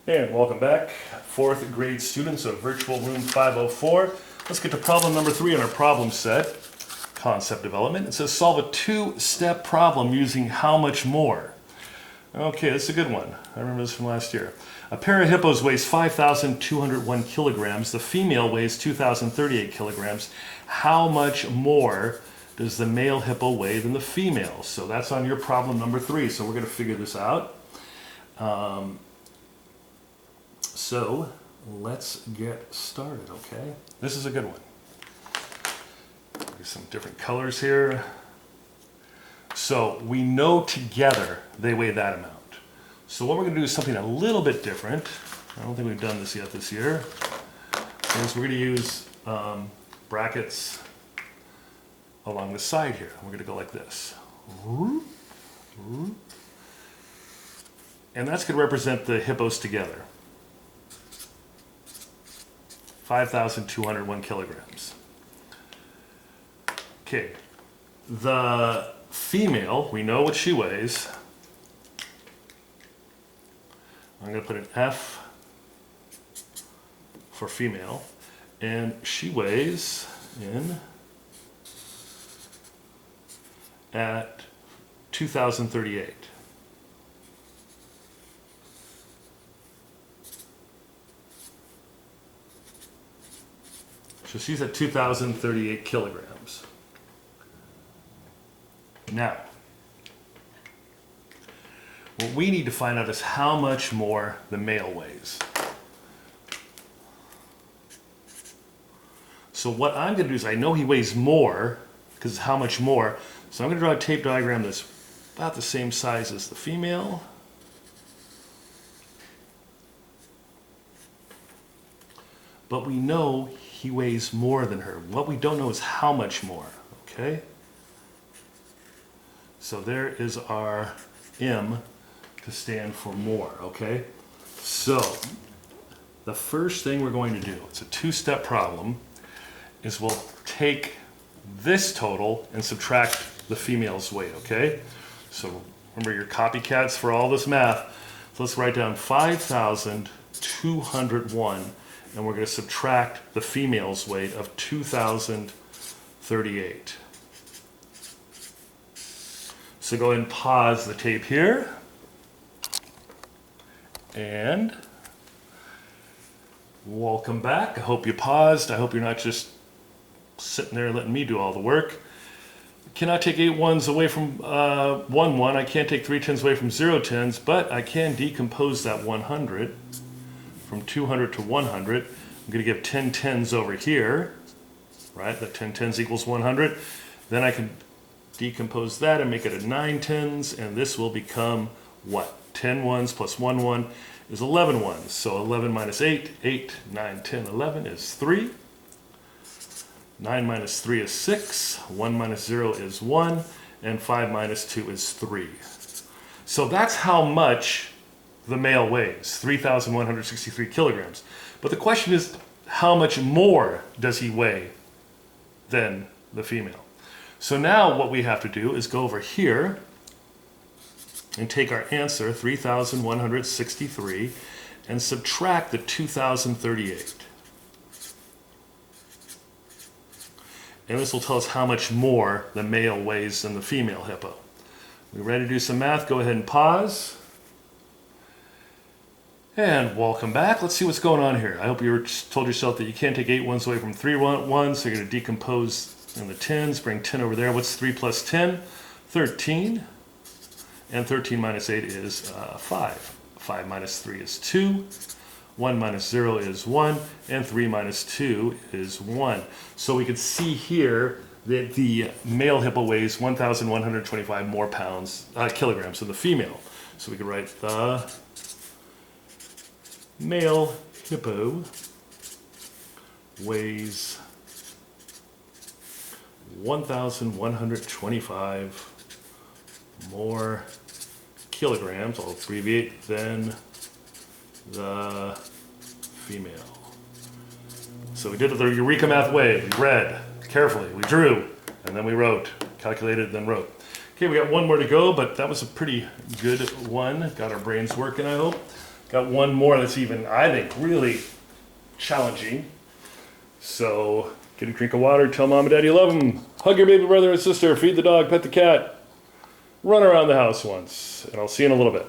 And welcome back, fourth grade students of Virtual Room 504. Let's get to problem number 3 on our problem set, concept development. It says solve a two-step problem using how much more? Okay, this is a good one. I remember this from last year. A pair of hippos weighs 5,201 kilograms. The female weighs 2,038 kilograms. How much more does the male hippo weigh than the female? So that's on your problem number 3. So we're going to figure this out. So let's get started, okay? This is a good one. There's some different colors here. So we know together they weigh that amount. So what we're going to do is something a little bit different. I don't think we've done this yet this year. Is we're going to use brackets along the side here. We're going to go like this. And that's going to represent the hippos together. 5,201 kilograms. Okay, the female, we know what she weighs. I'm going to put an F for female, and she weighs in at 2,038. So she's at 2,038 kilograms. Now, what we need to find out is how much more the male weighs. So what I'm going to do is, I know he weighs more, because how much more. So I'm going to draw a tape diagram that's about the same size as the female. But we know he weighs more than her. What we don't know is how much more, okay? So there is our M to stand for more, okay? So the first thing we're going to do, it's a two-step problem, is we'll take this total and subtract the female's weight, okay? So remember your copycats for all this math. So let's write down 5,201, and we're going to subtract the female's weight of 2,038. So go ahead and pause the tape here. And welcome back. I hope you paused. I hope you're not just sitting there letting me do all the work. I cannot take 8 ones away from 1 1. I can't take 3 tens away from 0 tens, but I can decompose that 100 from 200 to 100. I'm going to give 10 tens over here, right? That 10 tens equals 100. Then I can decompose that and make it a 9 tens, and this will become what? 10 ones plus 1 1 is 11 ones. So 11 minus 8, 8, 9, 10, 11 is 3. 9 minus 3 is 6. 1 minus 0 is 1. And 5 minus 2 is 3. So that's how much the male weighs, 3,163 kilograms. But the question is, how much more does he weigh than the female? So now what we have to do is go over here and take our answer, 3,163, and subtract the 2,038. And this will tell us how much more the male weighs than the female hippo. We ready to do some math? Go ahead and pause. And welcome back. Let's see what's going on here. I hope you told yourself that you can't take 8 ones away from 3 ones, so you're going to decompose in the tens, bring 10 over there. What's 3 plus 10? 13. And 13 minus 8 is 5. 5 minus 3 is 2. 1 minus 0 is 1. And 3 minus 2 is 1. So we can see here that the male hippo weighs 1,125 more kilograms than the female. So we could write the male hippo weighs 1,125 more kilograms, I'll abbreviate, than the female. So we did it the Eureka math way. We read carefully, we drew, and then we wrote, calculated, then wrote. Okay, we got one more to go, but that was a pretty good one. Got our brains working, I hope. Got one more that's even, I think, really challenging. So get a drink of water, tell mom and dad you love them, hug your baby brother and sister, feed the dog, pet the cat, run around the house once, and I'll see you in a little bit.